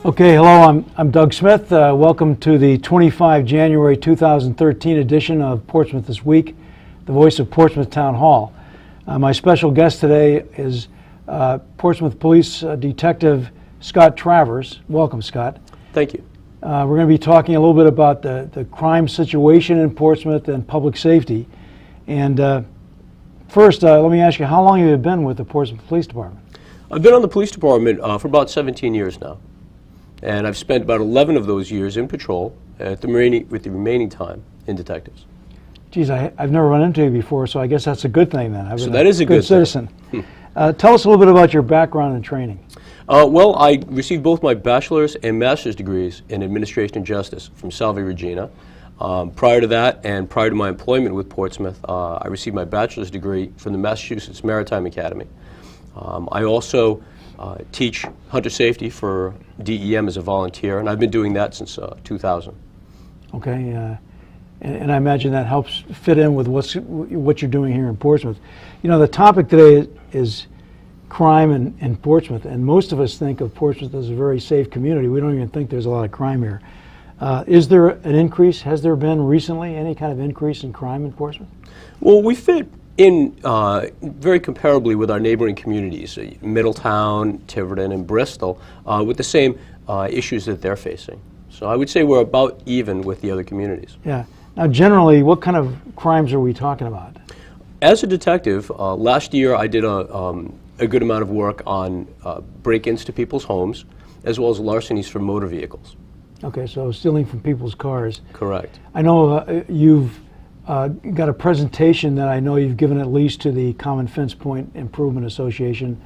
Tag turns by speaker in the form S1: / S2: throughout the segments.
S1: Okay, hello, I'm Doug Smith. Welcome to the 25 January 2013 edition of Portsmouth This Week, the voice of Portsmouth Town Hall. My special guest today is Portsmouth Police Detective Scott Travers. Welcome, Scott.
S2: Thank you.
S1: We're going to be talking a little bit about the crime situation in Portsmouth and public safety. And first, let me ask you, how long have you been with the Portsmouth Police Department?
S2: I've been on the police department for about 17 years now. And I've spent about 11 of those years in patrol with the remaining time in detectives.
S1: Geez, I've never run into you before, so I guess that's a good thing then.
S2: So that is a good
S1: citizen. Tell us a little bit about your background and training.
S2: Well, I received both my bachelor's and master's degrees in administration and justice from Salve Regina. Prior to that, and prior to my employment with Portsmouth, I received my bachelor's degree from the Massachusetts Maritime Academy. I also teach hunter safety for DEM as a volunteer, and I've been doing that since 2000.
S1: Okay, and I imagine that helps fit in with what you're doing here in Portsmouth. You know, the topic today is crime in Portsmouth, and most of us think of Portsmouth as a very safe community. We don't even think there's a lot of crime here. Is there an increase? Has there been recently any kind of increase in crime in Portsmouth?
S2: Well, we fit in very comparably with our neighboring communities, Middletown, Tiverton, and Bristol, with the same issues that they're facing. So I would say we're about even with the other communities.
S1: Yeah. Now, generally, what kind of crimes are we talking about?
S2: As a detective, last year I did a good amount of work on break-ins to people's homes, as well as larcenies from motor vehicles.
S1: Okay, so stealing from people's cars.
S2: Correct.
S1: I know you've got a presentation that I know you've given at least to the Common Fence Point Improvement Association,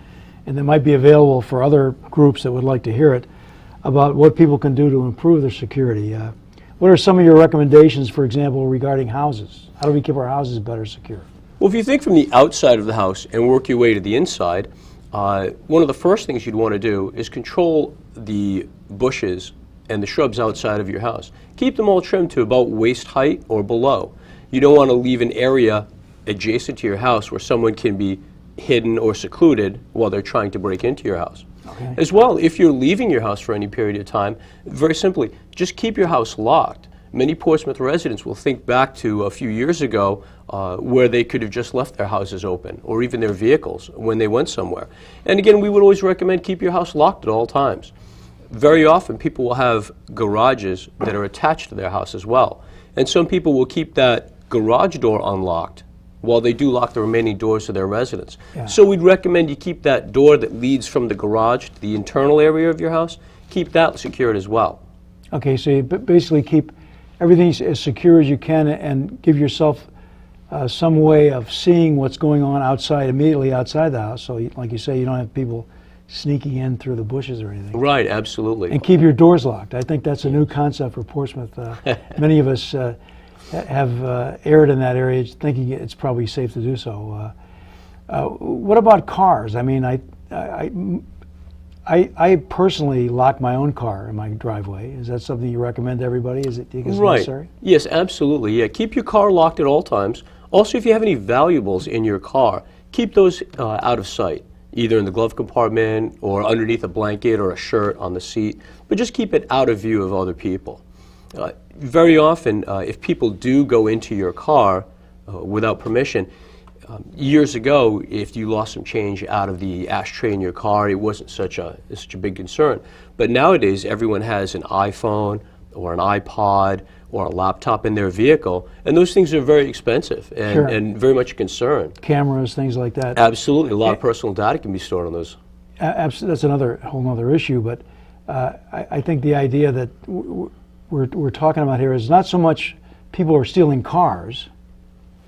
S1: and that might be available for other groups that would like to hear it, about what people can do to improve their security. What are some of your recommendations, for example, regarding houses? How do we keep our houses better secure?
S2: Well, if you think from the outside of the house and work your way to the inside, one of the first things you'd want to do is control the bushes and the shrubs outside of your house. Keep them all trimmed to about waist height or below. You don't want to leave an area adjacent to your house where someone can be hidden or secluded while they're trying to break into your house.
S1: Okay.
S2: As well, if you're leaving your house for any period of time, very simply, just keep your house locked. Many Portsmouth residents will think back to a few years ago where they could have just left their houses open, or even their vehicles when they went somewhere. And again, we would always recommend keep your house locked at all times. Very often people will have garages that are attached to their house as well. And some people will keep that garage door unlocked while they do lock the remaining doors to their residence. Yeah. So we'd recommend you keep that door that leads from the garage to the internal area of your house, keep that secured as well. Okay, so you basically keep everything as secure as you can and give yourself some way of seeing what's going on outside, immediately outside the house. So like you say, you don't have people sneaking in through the bushes or anything. Right, absolutely. And keep your doors locked. I think that's a new concept for Portsmouth. Many of us have erred in that area, thinking it's probably safe to do so. What about cars? I mean, I personally lock my own car in my driveway. Is that something you recommend to everybody? Is it necessary? Yes, absolutely. Yeah, keep your car locked at all times. Also, if you have any valuables in your car, keep those out of sight, either in the glove compartment or underneath a blanket or a shirt on the seat, but just keep it out of view of other people. Very often, if people do go into your car without permission, years ago, if you lost some change out of the ashtray in your car, it wasn't such a big concern. But nowadays, everyone has an iPhone or an iPod or a laptop in their vehicle, and those things are very expensive and, sure, and very much a concern. Cameras, things like that. Absolutely. A lot of personal data can be stored on those. Absolutely. That's another whole other issue, but I think the idea that we're talking about here is not so much people are stealing cars,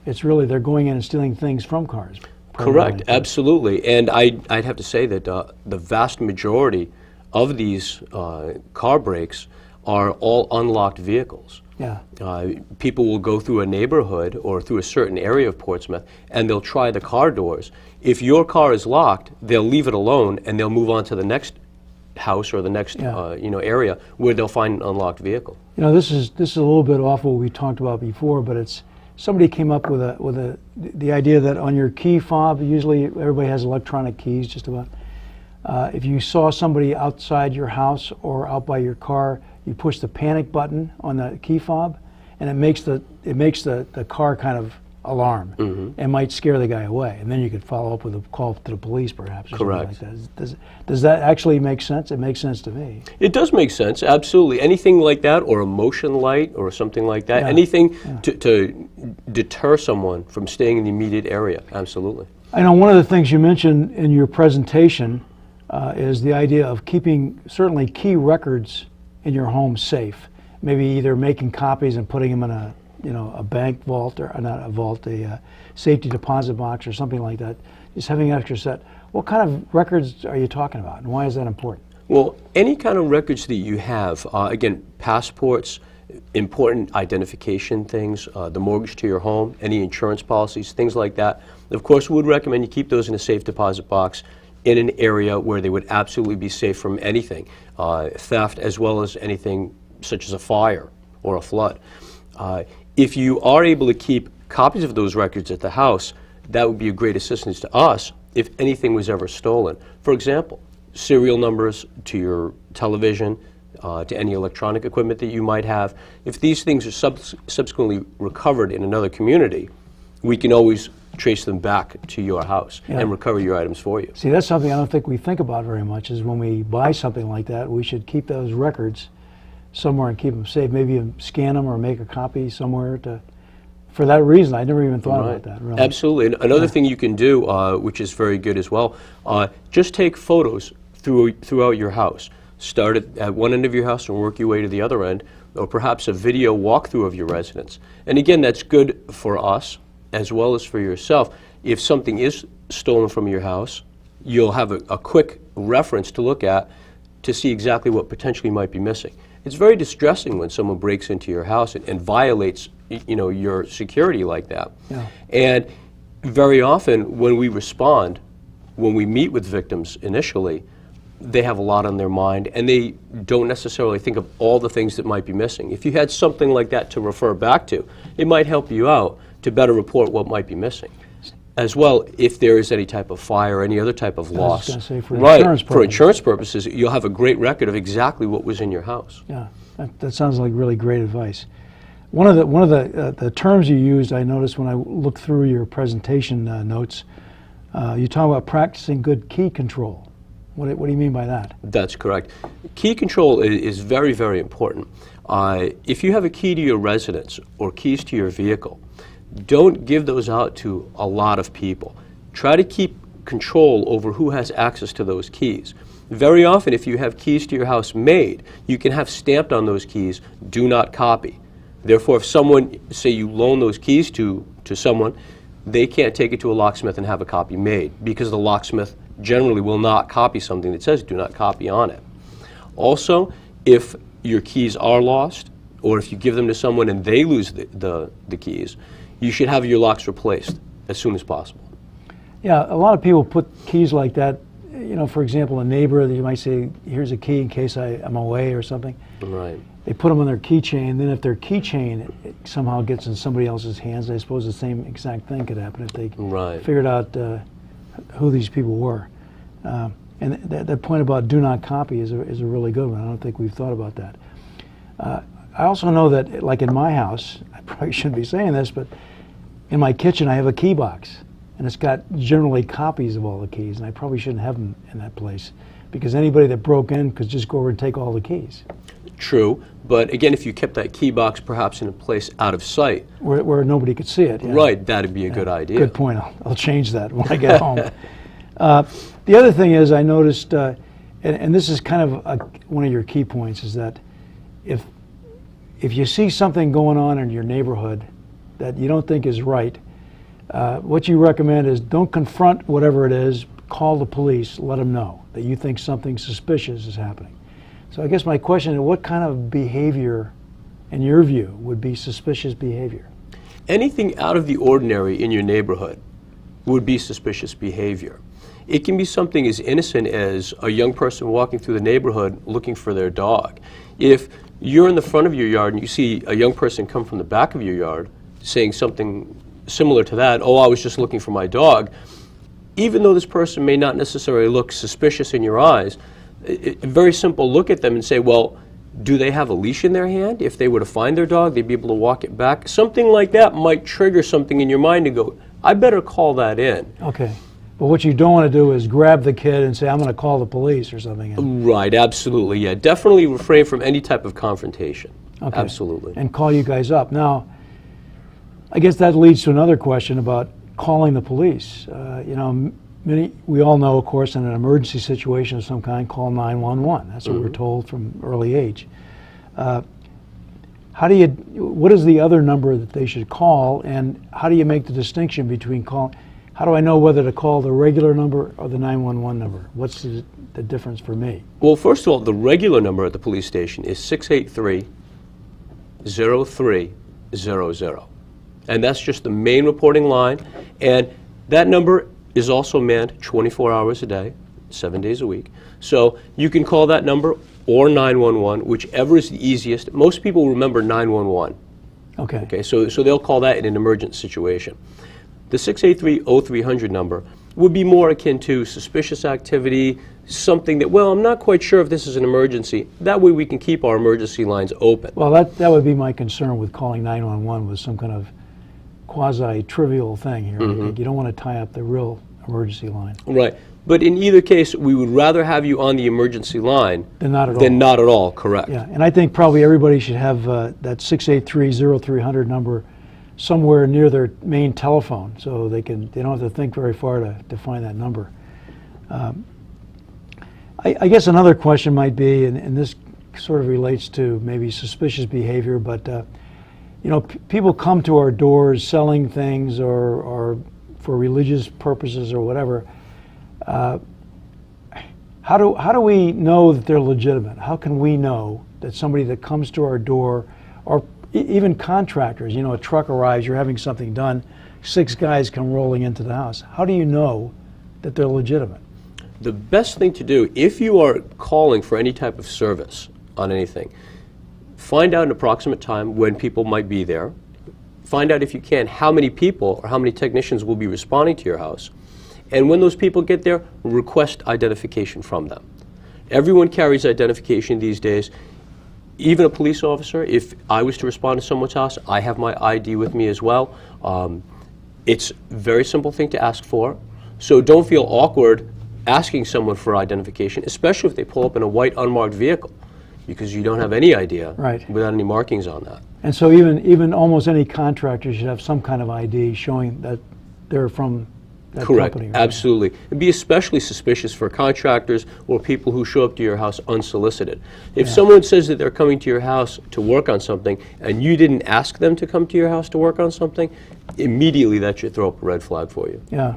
S2: it's really they're going in and stealing things from cars. Correct, absolutely. And I'd have to say that the vast majority of these car breaks are all unlocked vehicles. Yeah. People will go through a neighborhood or through a certain area of Portsmouth and they'll try the car doors. If your car is locked, they'll leave it alone and they'll move on to the next house or the next area where they'll find an unlocked vehicle. You know, this is a little bit off what we talked about before, but it's somebody came up with the idea that on your key fob, usually everybody has electronic keys just about.
S1: If you saw somebody outside your house or out by your car, you push the panic button on the key fob, and it makes the car kind of alarm and might scare the guy away. And then you could follow up with a call to the police, perhaps, or
S2: Correct.
S1: something like that. Does that actually make sense? It makes sense to me.
S2: It does make sense, absolutely. Anything like that, or a motion light, or something like that, anything to deter someone from staying in the immediate area, absolutely.
S1: I know one of the things you mentioned in your presentation is the idea of keeping certainly key records in your home safe. Maybe either making copies and putting them in a bank vault, or not a vault, a safety deposit box or something like that. Just having an extra set. What kind of records are you talking about, and why is that important?
S2: Well, any kind of records that you have, again, passports, important identification things, the mortgage to your home, any insurance policies, things like that. Of course, we would recommend you keep those in a safe deposit box in an area where they would absolutely be safe from anything, theft, as well as anything such as a fire or a flood. If you are able to keep copies of those records at the house, that would be a great assistance to us if anything was ever stolen. For example, serial numbers to your television, to any electronic equipment that you might have. If these things are subsequently recovered in another community, we can always trace them back to your house and recover your items for you.
S1: See, that's something I don't think we think about very much, is when we buy something like that, we should keep those records somewhere and keep them safe. Maybe scan them or make a copy somewhere for that reason. I never even thought about that. Really.
S2: Absolutely. And another thing you can do, which is very good as well, just take photos throughout your house. Start at one end of your house and work your way to the other end, or perhaps a video walkthrough of your residence. And again, that's good for us as well as for yourself. If something is stolen from your house, you'll have a quick reference to look at to see exactly what potentially might be missing. It's very distressing when someone breaks into your house and violates, your security like that. Yeah. And very often when we respond, when we meet with victims initially, they have a lot on their mind, and they don't necessarily think of all the things that might be missing. If you had something like that to refer back to, it might help you out to better report what might be missing. As well, if there is any type of fire or any other type of loss.
S1: I was going to say, for insurance purposes.
S2: For insurance purposes, you'll have a great record of exactly what was in your house.
S1: Yeah, that sounds like really great advice. One of the terms you used, I noticed when I looked through your presentation notes, you talk about practicing good key control. What do you mean by that?
S2: That's correct. Key control is very, very important. If you have a key to your residence or keys to your vehicle, don't give those out to a lot of people. Try to keep control over who has access to those keys. Very often, if you have keys to your house made, you can have stamped on those keys, "Do not copy." Therefore, if someone, say you loan those keys to someone, they can't take it to a locksmith and have a copy made, because the locksmith generally will not copy something that says "do not copy" on it. Also, if your keys are lost, or if you give them to someone and they lose the keys, you should have your locks replaced as soon as possible.
S1: Yeah, a lot of people put keys like that. For example, a neighbor that you might say, "Here's a key in case I'm away" or something. Right. They put them on their keychain. Then if their keychain somehow gets in somebody else's hands, I suppose the same exact thing could happen if they figured out who these people were. And that point about "do not copy" is a really good one. I don't think we've thought about that. I also know that, like in my house, I probably shouldn't be saying this, but in my kitchen I have a key box, and it's got generally copies of all the keys, and I probably shouldn't have them in that place, because anybody that broke in could just go over and take all the keys.
S2: True, but again, if you kept that key box perhaps in a place out of sight,
S1: where nobody could see it. Yeah.
S2: Right, that'd be a good idea.
S1: Good point. I'll change that when I get home. The other thing is, I noticed, and this is kind of one of your key points, is that if you see something going on in your neighborhood that you don't think is right, what you recommend is don't confront whatever it is, call the police, let them know that you think something suspicious is happening. So I guess my question is, what kind of behavior, in your view, would be suspicious behavior?
S2: Anything out of the ordinary in your neighborhood would be suspicious behavior. It can be something as innocent as a young person walking through the neighborhood looking for their dog. If you're in the front of your yard and you see a young person come from the back of your yard saying something similar to that, "Oh, I was just looking for my dog," even though this person may not necessarily look suspicious in your eyes, a very simple look at them and say, well, do they have a leash in their hand? If they were to find their dog, they'd be able to walk it back. Something like that might trigger something in your mind to go, I better call that in.
S1: Okay. But what you don't want to do is grab the kid and say, I'm going to call the police or something.
S2: Right, absolutely, yeah. Definitely refrain from any type of confrontation.
S1: Okay.
S2: Absolutely.
S1: And call you guys up. Now, I guess that leads to another question about calling the police. You know, we all know, of course, in an emergency situation of some kind, call 911. That's what we're told from early age. What is the other number that they should call, and how do you make the distinction between calling? How do I know whether to call the regular number or the 911 number? What's the difference for me?
S2: Well, first of all, the regular number at the police station is 683-0300. And that's just the main reporting line. And that number is also manned 24 hours a day, 7 days a week. So you can call that number or 911, whichever is the easiest. Most people remember 911. Okay, so they'll call that in an emergent situation. The 683-0300 number would be more akin to suspicious activity, something that, well, I'm not quite sure if this is an emergency. That way we can keep our emergency lines open.
S1: Well, that would be my concern with calling 911, with some kind of quasi-trivial thing here. You don't want to tie up the real emergency line.
S2: Right. But in either case, we would rather have you on the emergency line
S1: than not at all.
S2: Than not at all, correct.
S1: Yeah, and I think probably everybody should have that 683-0300 number somewhere near their main telephone, so they don't have to think very far to find that number. I guess another question might be, and this sort of relates to maybe suspicious behavior, but you know, people come to our doors selling things or for religious purposes or whatever. How do we know that they're legitimate? How can we know that somebody that comes to our door, or even contractors, you know, a truck arrives, you're having something done, 6 guys come rolling into the house. How do you know that they're legitimate?
S2: The best thing to do, if you are calling for any type of service on anything, find out an approximate time when people might be there. Find out, if you can, how many people or how many technicians will be responding to your house. And when those people get there, request identification from them. Everyone carries identification these days. Even a police officer, if I was to respond to someone's house, I have my ID with me as well. It's a very simple thing to ask for. So don't feel awkward asking someone for identification, especially if they pull up in a white unmarked vehicle, because you don't have any idea without any markings on that.
S1: And so even almost any contractor should have some kind of ID showing that they're from that company, right?
S2: Absolutely. It'd be especially suspicious for contractors or people who show up to your house unsolicited. If someone says that they're coming to your house to work on something and you didn't ask them to come to your house to work on something, immediately that should throw up a red flag for you.
S1: Yeah.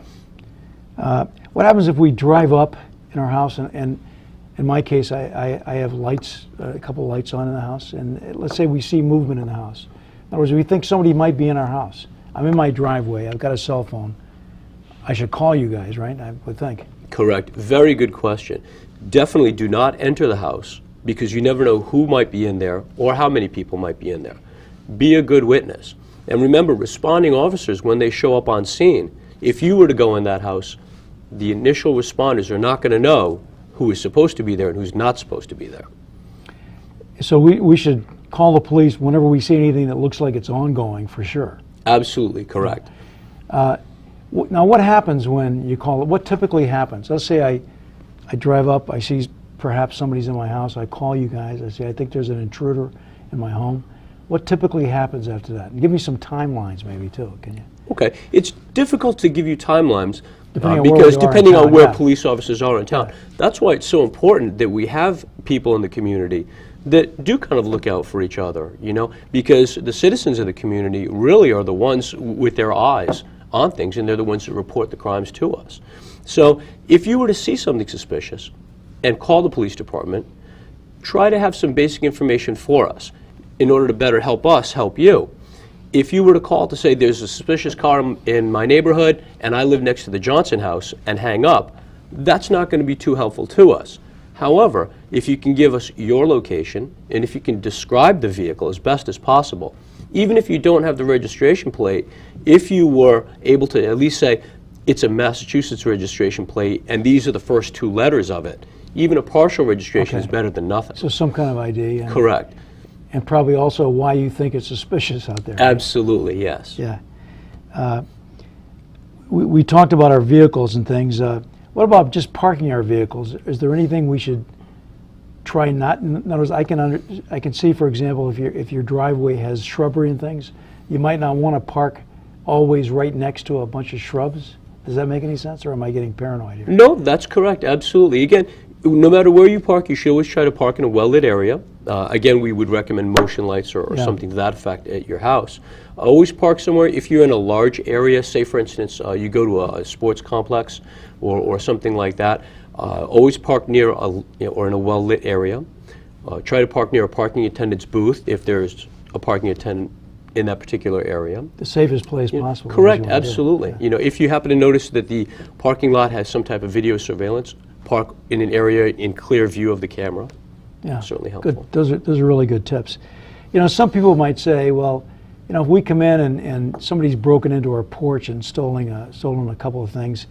S1: What happens if we drive up in our house, and in my case, I have lights, a couple of lights on in the house, and let's say we see movement in the house. In other words, we think somebody might be in our house. I'm in my driveway, I've got a cell phone. I should call you guys, right? I would think.
S2: Correct. Very good question. Definitely do not enter the house, because you never know who might be in there or how many people might be in there. Be a good witness. And remember, responding officers, when they show up on scene, if you were to go in that house, the initial responders are not going to know who is supposed to be there and who's not supposed to be there.
S1: So we should call the police whenever we see anything that looks like it's ongoing, for sure.
S2: Absolutely correct.
S1: Now, what happens when you call it? What typically happens? Let's say I drive up, I see perhaps somebody's in my house, I call you guys, I say, I think there's an intruder in my home. What typically happens after that? And give me some timelines maybe too, can you? Okay,
S2: it's difficult to give you timelines
S1: because
S2: depending on where police officers are in town. That's why it's so important that we have people in the community that do kind of look out for each other, you know, because the citizens of the community really are the ones with their eyes on things, and they're the ones that report the crimes to us. So if you were to see something suspicious and call the police department, try to have some basic information for us in order to better help us help you. If you were to call to say there's a suspicious car in my neighborhood and I live next to the Johnson house and hang up, that's not going to be too helpful to us. However, if you can give us your location and if you can describe the vehicle as best as possible, even if you don't have the registration plate, if you were able to at least say, it's a Massachusetts registration plate, and these are the first 2 letters of it. Even a partial registration is better than nothing.
S1: So some kind of ID. And,
S2: correct.
S1: And probably also why you think it's suspicious out there.
S2: Absolutely, yes.
S1: Yeah. We talked about our vehicles and things. What about just parking our vehicles? Is there anything we should try not? In other words, I can see, for example, if your driveway has shrubbery and things, you might not want to park always right next to a bunch of shrubs. Does that make any sense, or am I getting paranoid here?
S2: No, that's correct. Absolutely. Again, no matter where you park, you should always try to park in a well-lit area. Again, we would recommend motion lights or something to that effect at your house. Always park somewhere. If you're in a large area, say for instance, you go to a sports complex or something like that, always park near or in a well-lit area. Try to park near a parking attendant's booth if there's a parking attendant in that particular area.
S1: The safest place possible.
S2: Correct, absolutely. Yeah. If you happen to notice that the parking lot has some type of video surveillance, park in an area in clear view of the camera.
S1: Yeah,
S2: certainly helpful.
S1: Good. Those are really good tips. Some people might say, well, if we come in and somebody's broken into our porch and stolen a couple of things,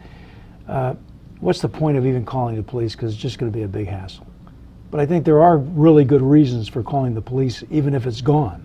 S1: what's the point of even calling the police? Because it's just going to be a big hassle. But I think there are really good reasons for calling the police, even if it's gone.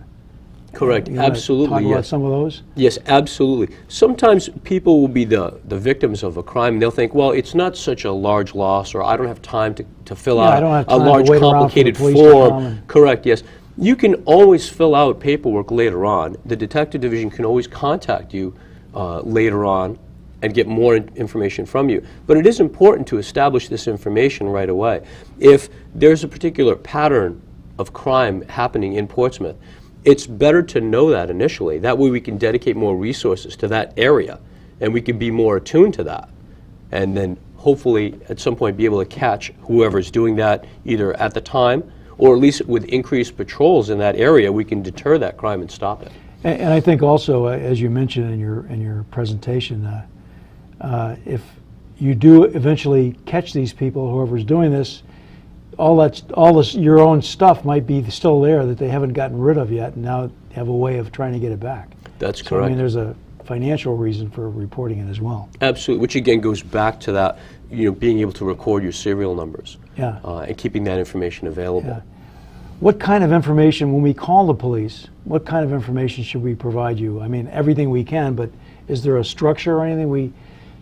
S2: Correct. Absolutely.
S1: Talk about some of those?
S2: Yes, absolutely. Sometimes people will be the victims of a crime, and they'll think, well, it's not such a large loss, or I don't have time to fill out a large, complicated form. Correct, yes. You can always fill out paperwork later on. The detective division can always contact you later on and get more information from you. But it is important to establish this information right away. If there's a particular pattern of crime happening in Portsmouth, it's better to know that initially. That way we can dedicate more resources to that area, and we can be more attuned to that. And then hopefully at some point be able to catch whoever's doing that either at the time, or at least with increased patrols in that area, we can deter that crime and stop it.
S1: And I think also, as you mentioned in your presentation, if you do eventually catch these people, whoever's doing this, your own stuff might be still there that they haven't gotten rid of yet, and now have a way of trying to get it back.
S2: That's correct.
S1: So, I mean, there's a financial reason for reporting it as well.
S2: Absolutely, which again goes back to that, being able to record your serial numbers.
S1: Yeah.
S2: And keeping that information available.
S1: Yeah. What kind of information, when we call the police, what kind of information should we provide you? I mean, everything we can, but is there a structure or anything we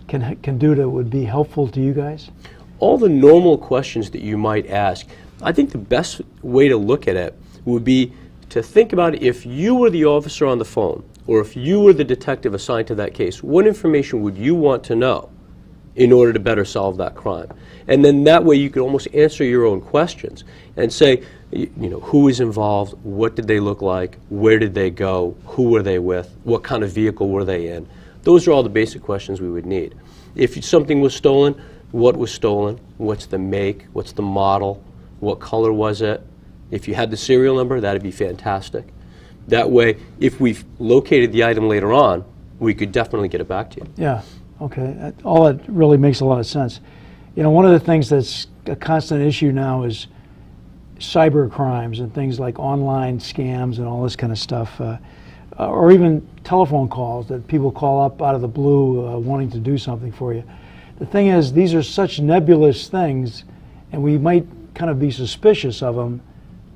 S1: can do that would be helpful to you guys?
S2: All the normal questions that you might ask. I think the best way to look at it would be to think about if you were the officer on the phone, or if you were the detective assigned to that case, what information would you want to know in order to better solve that crime? And then that way you could almost answer your own questions and say, who is involved, what did they look like, where did they go, who were they with, what kind of vehicle were they in? Those are all the basic questions we would need. If something was stolen, what was stolen, what's the make, what's the model, what color was it? If you had the serial number, that'd be fantastic. That way, if we've located the item later on, we could definitely get it back to you.
S1: Yeah, okay. All that really makes a lot of sense. One of the things that's a constant issue now is cyber crimes and things like online scams and all this kind of stuff, or even telephone calls that people call up out of the blue wanting to do something for you. The thing is, these are such nebulous things, and we might kind of be suspicious of them,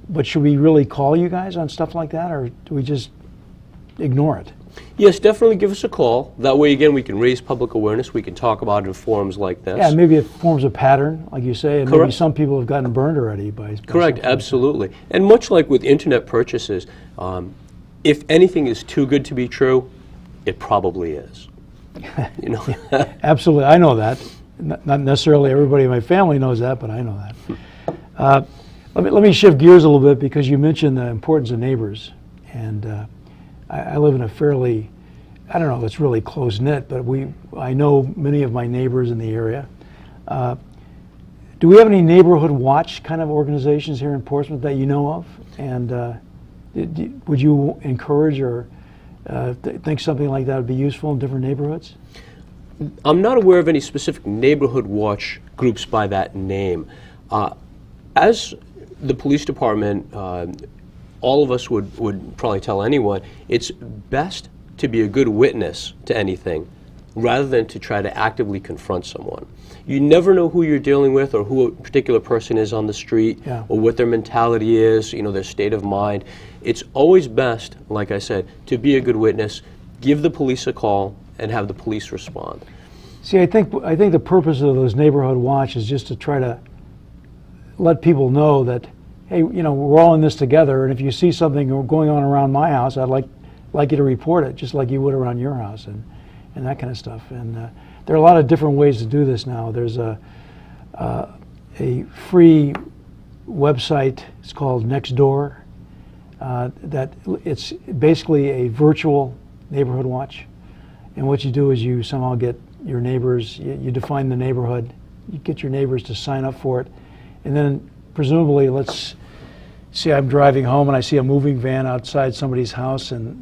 S1: but should we really call you guys on stuff like that, or do we just ignore it?
S2: Yes, definitely give us a call. That way, again, we can raise public awareness. We can talk about it in forums like this.
S1: Yeah, maybe it forms a pattern, like you say, and
S2: Correct.
S1: Maybe some people have gotten burned already by
S2: Correct, absolutely. Like and much like with internet purchases, if anything is too good to be true, it probably is.
S1: Absolutely, I know that. Not necessarily everybody in my family knows that, but I know that. Let me shift gears a little bit, because you mentioned the importance of neighbors, and I live in a fairly, I don't know if it's really close-knit, but I know many of my neighbors in the area. Do we have any neighborhood watch kind of organizations here in Portsmouth that you know of? And would you encourage or think something like that would be useful in different neighborhoods?
S2: I'm not aware of any specific neighborhood watch groups by that name. As the police department, all of us would probably tell anyone, it's best to be a good witness to anything rather than to try to actively confront someone. You never know who you're dealing with or who a particular person is on the street, or what their mentality is, their state of mind. It's always best, like I said, to be a good witness, give the police a call, and have the police respond.
S1: See, I think the purpose of those neighborhood watch is just to try to let people know that, hey, we're all in this together, and if you see something going on around my house, I'd like you to report it, just like you would around your house, and that kind of stuff. And there are a lot of different ways to do this now. There's a free website. It's called Nextdoor. That it's basically a virtual neighborhood watch. And what you do is you somehow get your neighbors, you define the neighborhood, you get your neighbors to sign up for it, and then presumably, let's see, I'm driving home and I see a moving van outside somebody's house, and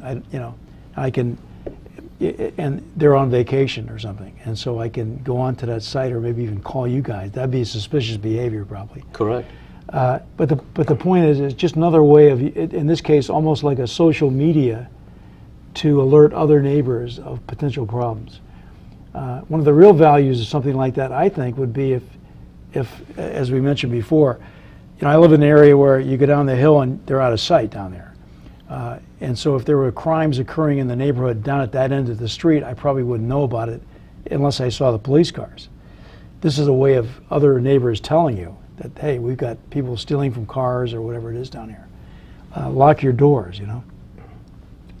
S1: and they're on vacation or something, and so I can go onto that site or maybe even call you guys. That'd be suspicious behavior, probably.
S2: Correct.
S1: But the point is, it's just another way of, in this case, almost like a social media to alert other neighbors of potential problems. One of the real values of something like that, I think, would be if, as we mentioned before, I live in an area where you go down the hill and they're out of sight down there. And so if there were crimes occurring in the neighborhood down at that end of the street, I probably wouldn't know about it unless I saw the police cars. This is a way of other neighbors telling you that, hey, we've got people stealing from cars or whatever it is down here. Lock your doors, You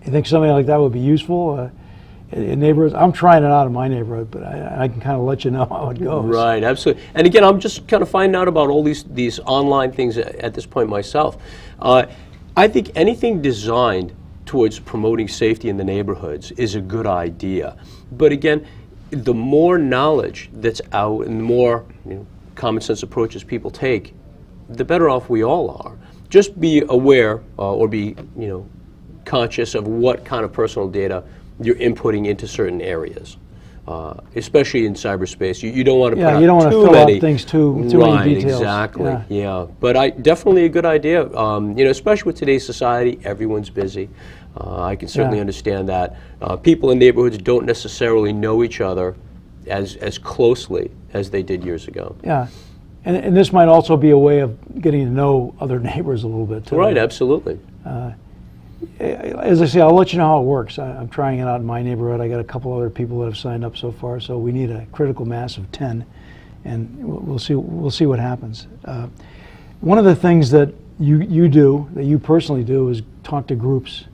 S1: think something like that would be useful in neighborhoods? I'm trying it out in my neighborhood, but I can kind of let you know how it goes.
S2: Right, absolutely. And again, I'm just kind of finding out about all these online things at this point myself. I think anything designed towards promoting safety in the neighborhoods is a good idea. But again, the more knowledge that's out and the more common sense approaches people take, the better off we all are. Just be aware or be conscious of what kind of personal data you're inputting into certain areas, especially in cyberspace. You don't want to put out
S1: you don't want to fill
S2: many
S1: out things too many details.
S2: Exactly. Yeah. But definitely a good idea. Especially with today's society, everyone's busy. I can certainly understand that. People in neighborhoods don't necessarily know each other as closely as they did years ago.
S1: Yeah. And this might also be a way of getting to know other neighbors a little bit too.
S2: Right, absolutely.
S1: As I say, I'll let you know how it works. I'm trying it out in my neighborhood. I got a couple other people that have signed up so far, so we need a critical mass of 10, and we'll see what happens. One of the things that you personally do, is talk to groups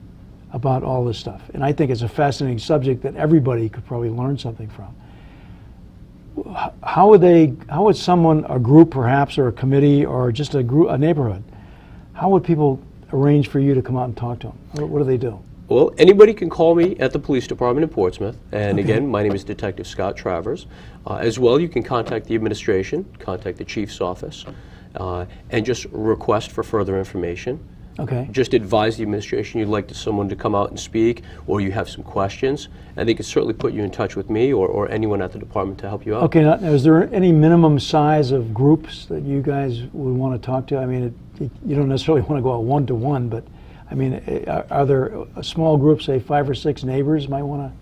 S1: about all this stuff, and I think it's a fascinating subject that everybody could probably learn something from. How would someone, a group perhaps, or a committee, or just a neighborhood, how would people arrange for you to come out and talk to them? What do they do?
S2: Well, anybody can call me at the police department in Portsmouth, and again, my name is Detective Scott Travers. As well, you can contact the administration, contact the chief's office, and just request for further information.
S1: Okay.
S2: Just advise the administration you'd like someone to come out and speak, or you have some questions, and they can certainly put you in touch with me or anyone at the department to help you out.
S1: Okay, now is there any minimum size of groups that you guys would want to talk to? I mean, you don't necessarily want to go out one-to-one, but I mean, are there a small group, say 5 or 6 neighbors might want to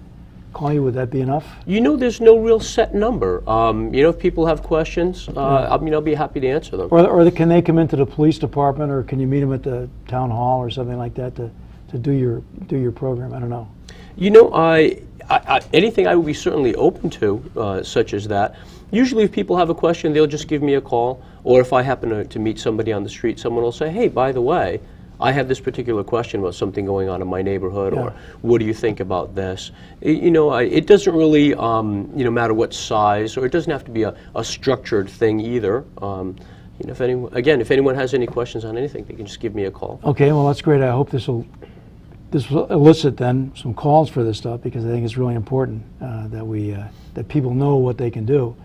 S1: call you? Would that be enough?
S2: There's no real set number. If people have questions, I'll be happy to answer them.
S1: Or can they come into the police department, or can you meet them at the town hall or something like that to do your program? I don't know. Anything I would be certainly open to, such as that. Usually if people have a question, they'll just give me a call, or if I happen to meet somebody on the street, someone will say, hey, by the way, I have this particular question about something going on in my neighborhood, or what do you think about this? It doesn't really matter what size, or it doesn't have to be a structured thing either. If anyone has any questions on anything, they can just give me a call. Okay, well, that's great. I hope this will elicit then some calls for this stuff, because I think it's really important that people know what they can do.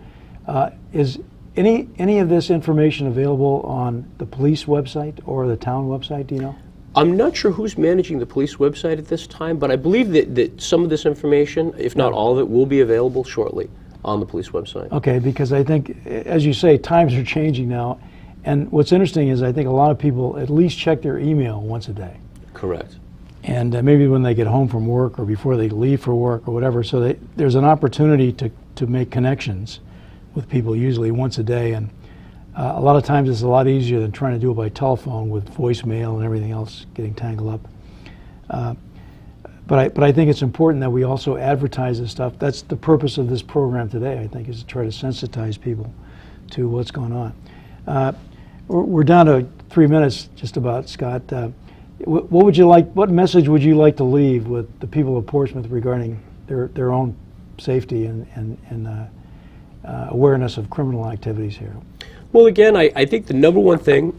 S1: Is any of this information available on the police website or the town website, do you know? I'm not sure who's managing the police website at this time, but I believe that some of this information, if not all of it, will be available shortly on the police website. Okay, because I think, as you say, times are changing now, and what's interesting is I think a lot of people at least check their email once a day. Correct. and maybe when they get home from work or before they leave for work or whatever. So there's an opportunity to make connections with people, usually once a day, and a lot of times it's a lot easier than trying to do it by telephone with voicemail and everything else getting tangled up. But I think it's important that we also advertise this stuff. That's the purpose of this program today, I think, is to try to sensitize people to what's going on. We're down to 3 minutes just about, Scott. What message would you like to leave with the people of Portsmouth regarding their own safety and awareness of criminal activities here?
S2: Well, again, I think the number one thing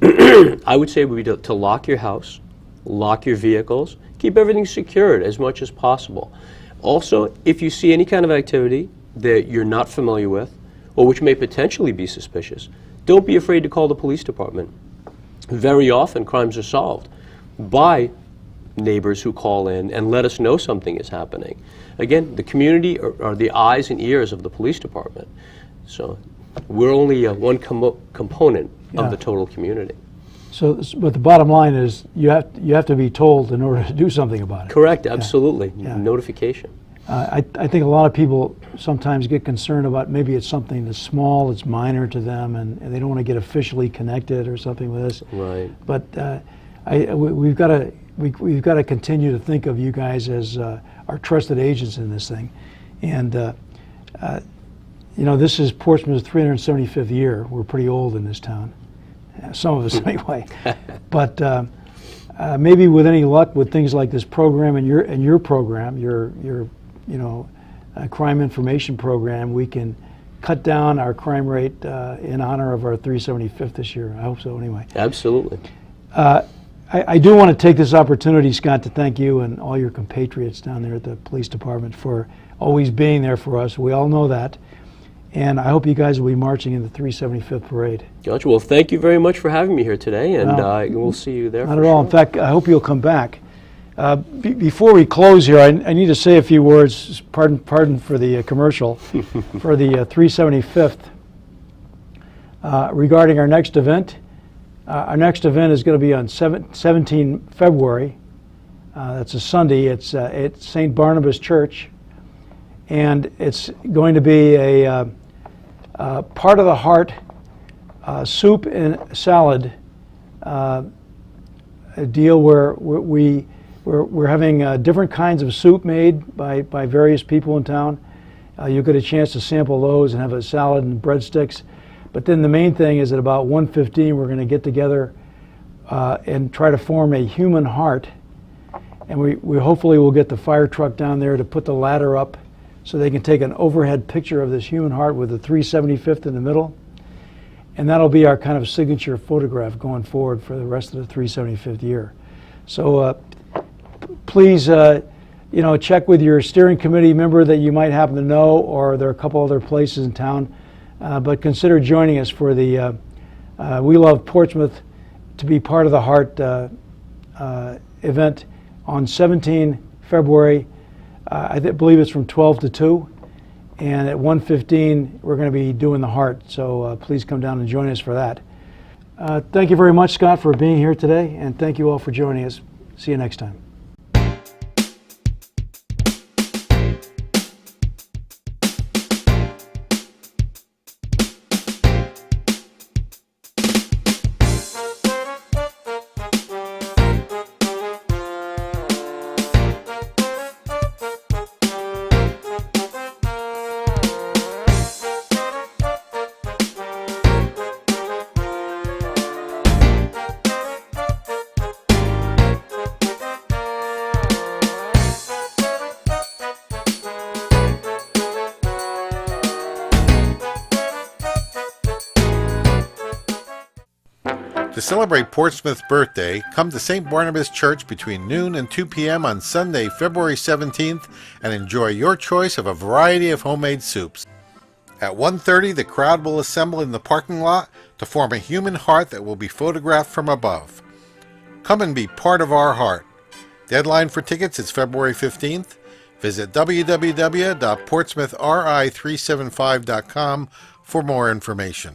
S2: I would say would be to lock your house, lock your vehicles, keep everything secured as much as possible. Also, if you see any kind of activity that you're not familiar with, or which may potentially be suspicious, don't be afraid to call the police department. Very often, crimes are solved by neighbors who call in and let us know something is happening. Again, the community are the eyes and ears of the police department. So we're only one component of the total community.
S1: So, but the bottom line is you have to be told in order to do something about it.
S2: Correct, absolutely. Yeah. Notification.
S1: I think a lot of people sometimes get concerned about maybe it's something that's small, it's minor to them, and they don't want to get officially connected or something with this.
S2: Right.
S1: But we've got to continue to think of you guys as our trusted agents in this thing, and you know, this is Portsmouth's 375th year. We're pretty old in this town, some of us anyway. But maybe with any luck, with things like this program and your program, your crime information program, we can cut down our crime rate in honor of our 375th this year. I hope so anyway.
S2: Absolutely.
S1: I do want to take this opportunity, Scott, to thank you and all your compatriots down there at the police department for always being there for us. We all know that. And I hope you guys will be marching in the 375th parade.
S2: Gotcha. Well, thank you very much for having me here today, and we'll see you there.
S1: Not at all. In fact, I hope you'll come back. Before we close here, I need to say a few words. Pardon for the commercial for the 375th regarding our next event. Our next event is going to be on 17 February. That's a Sunday. It's at St. Barnabas Church, and it's going to be a part of the heart soup and salad a deal where we're having different kinds of soup made by various people in town. You'll get a chance to sample those and have a salad and breadsticks. But then the main thing is at about 1:15 we're going to get together and try to form a human heart. And we hopefully will get the fire truck down there to put the ladder up so they can take an overhead picture of this human heart with the 375th in the middle. And that'll be our kind of signature photograph going forward for the rest of the 375th year. So please, check with your steering committee member that you might happen to know, or there are a couple other places in town. But consider joining us for the We Love Portsmouth to be part of the Heart event on 17 February. I believe it's from 12 to 2. And at 1:15, we're going to be doing the Heart. So please come down and join us for that. Thank you very much, Scott, for being here today. And thank you all for joining us. See you next time.
S3: To celebrate Portsmouth's birthday, come to St. Barnabas Church between noon and 2 p.m. on Sunday, February 17th, and enjoy your choice of a variety of homemade soups. At 1:30, the crowd will assemble in the parking lot to form a human heart that will be photographed from above. Come and be part of our heart. Deadline for tickets is February 15th. Visit www.portsmouthri375.com for more information.